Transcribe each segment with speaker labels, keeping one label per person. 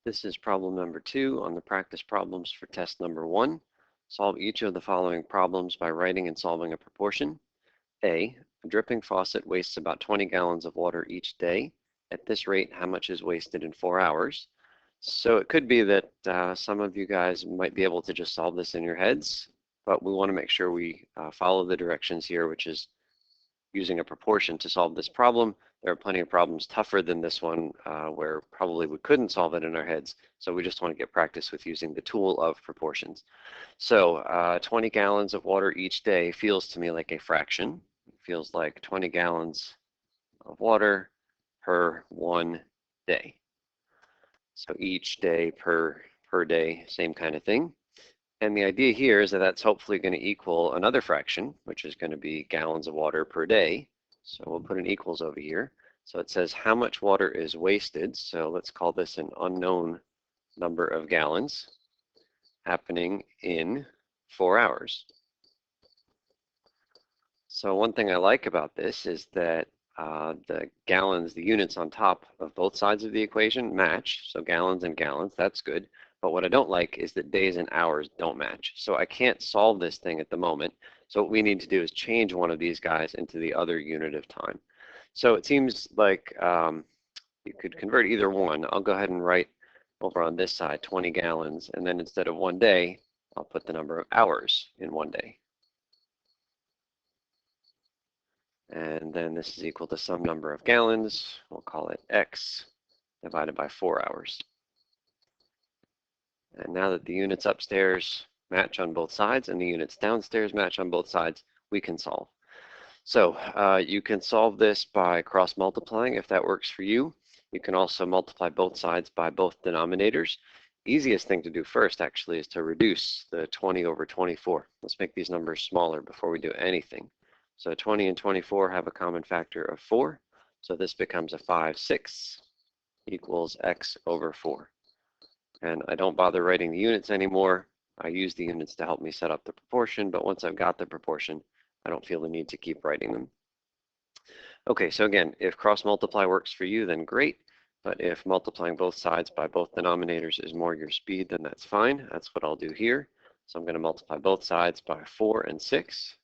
Speaker 1: This is problem number 2 on the practice problems for test number 1. Solve each of the following problems by writing and solving a proportion. A dripping faucet wastes about 20 gallons of water each day. At this rate, how much is wasted in 4 hours? So it could be that some of you guys might be able to just solve this in your heads, but we want to make sure we follow the directions here, which is using a proportion to solve this problem. There are plenty of problems tougher than this one where probably we couldn't solve it in our heads. So we just want to get practice with using the tool of proportions. So 20 gallons of water each day feels to me like a fraction. It feels like 20 gallons of water per 1 day. So each day per day, same kind of thing. And the idea here is that that's hopefully going to equal another fraction, which is going to be gallons of water per day. So we'll put an equals over here. So it says how much water is wasted. So let's call this an unknown number of gallons happening in 4 hours. So one thing I like about this is that the gallons, the units on top of both sides of the equation match. So gallons and gallons, that's good. But what I don't like is that days and hours don't match. So I can't solve this thing at the moment. So what we need to do is change one of these guys into the other unit of time. So it seems like you could convert either one. I'll go ahead and write over on this side 20 gallons. And then instead of 1 day, I'll put the number of hours in 1 day. And then this is equal to some number of gallons. We'll call it X divided by 4 hours. And now that the units upstairs match on both sides and the units downstairs match on both sides, we can solve. So you can solve this by cross multiplying if that works for you. You can also multiply both sides by both denominators. Easiest thing to do first actually is to reduce the 20 over 24. Let's make these numbers smaller before we do anything. So 20 and 24 have a common factor of 4. So this becomes a 5/6 equals X over 4. And I don't bother writing the units anymore. I use the units to help me set up the proportion, but once I've got the proportion, I don't feel the need to keep writing them. Okay, so again, if cross multiply works for you, then great. But if multiplying both sides by both denominators is more your speed, then that's fine. That's what I'll do here. So I'm going to multiply both sides by 4 and 6.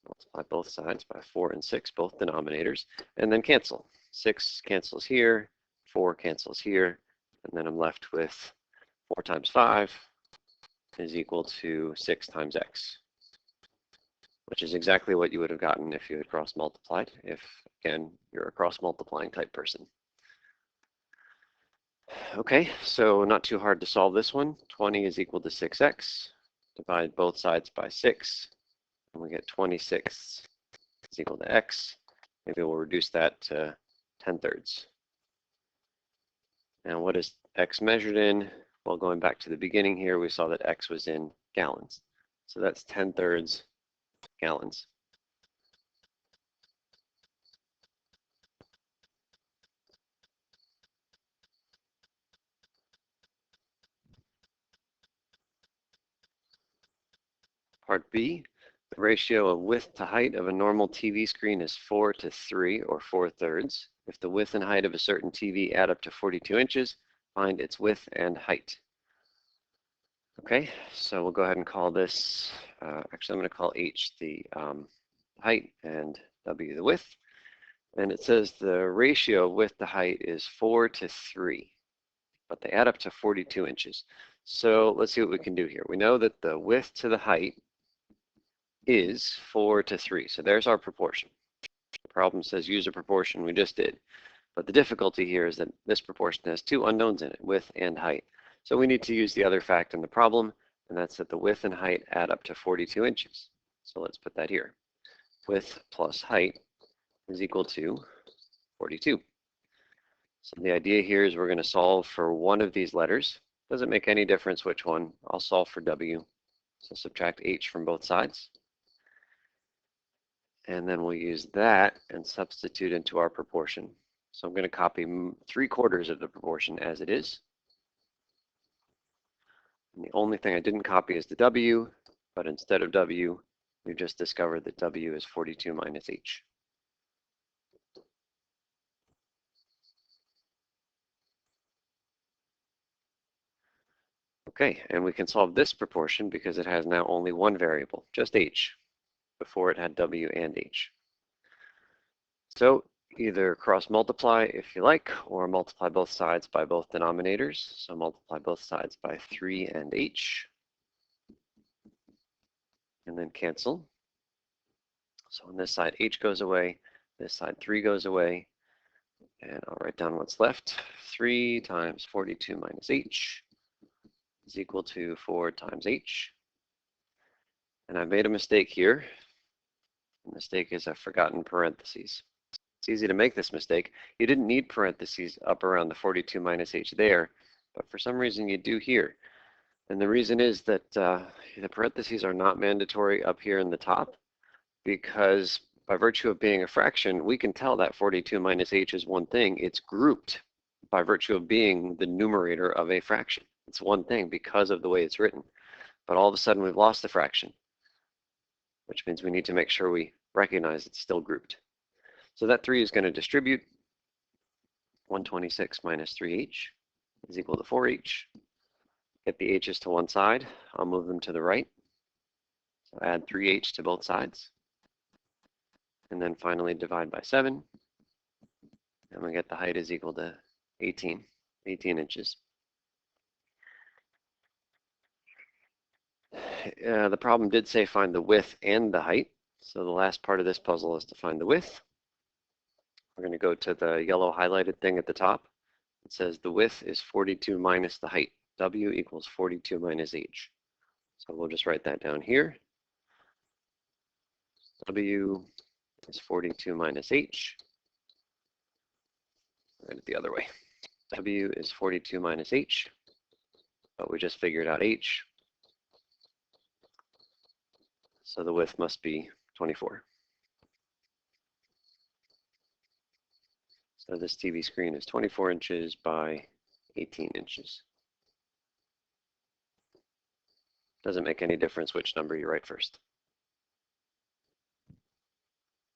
Speaker 1: Multiply both sides by 4 and 6, both denominators, and then cancel. 6 cancels here, 4 cancels here, and then I'm left with 4 times 5 is equal to 6 times x, which is exactly what you would have gotten if you had cross-multiplied, if, again, you're a cross-multiplying type person. Okay, so not too hard to solve this one. 20 is equal to 6x. Divide both sides by 6, and we get 26 is equal to x. Maybe we'll reduce that to 10/3. And what is x measured in? Well, going back to the beginning here, we saw that x was in gallons. So that's 10/3 gallons. Part B, the ratio of width to height of a normal TV screen is 4 to 3, or 4/3. If the width and height of a certain TV add up to 42 inches, find its width and height. Okay, so we'll go ahead and call this, actually I'm going to call H the height and W the width. And it says the ratio of width to height is 4 to 3, but they add up to 42 inches. So let's see what we can do here. We know that the width to the height is 4 to 3. So there's our proportion. The problem says use a proportion. We just did. But the difficulty here is that this proportion has 2 unknowns in it, width and height. So we need to use the other fact in the problem, and that's that the width and height add up to 42 inches. So let's put that here. Width plus height is equal to 42. So the idea here is we're going to solve for one of these letters. Doesn't make any difference which one. I'll solve for W. So subtract H from both sides. And then we'll use that and substitute into our proportion. So I'm going to copy 3/4 of the proportion as it is. And the only thing I didn't copy is the W, but instead of W, we've just discovered that W is 42 minus H. Okay, and we can solve this proportion because it has now only one variable, just h. Before it had w and h. So either cross multiply if you like, or multiply both sides by both denominators. So multiply both sides by 3 and h, and then cancel. So on this side, h goes away, this side 3 goes away, and I'll write down what's left. 3 times 42 minus h is equal to 4 times h. And I've made a mistake here. The mistake is I've forgotten parentheses. It's easy to make this mistake. You didn't need parentheses up around the 42 minus h there, but for some reason you do here. And the reason is that the parentheses are not mandatory up here in the top, because by virtue of being a fraction, we can tell that 42 minus h is one thing. It's grouped by virtue of being the numerator of a fraction. It's one thing because of the way it's written. But all of a sudden we've lost the fraction, which means we need to make sure we recognize it's still grouped. So that 3 is going to distribute. 126 minus 3h is equal to 4h. Get the h's to one side. I'll move them to the right. So add 3h to both sides. And then finally divide by 7. And we get the height is equal to 18 inches. The problem did say find the width and the height. So the last part of this puzzle is to find the width. We're going to go to the yellow highlighted thing at the top. It says the width is 42 minus the height. W equals 42 minus h. So we'll just write that down here. W is 42 minus h. Write it the other way. W is 42 minus h, but we just figured out h. So the width must be 24. So this TV screen is 24 inches by 18 inches. Doesn't make any difference which number you write first.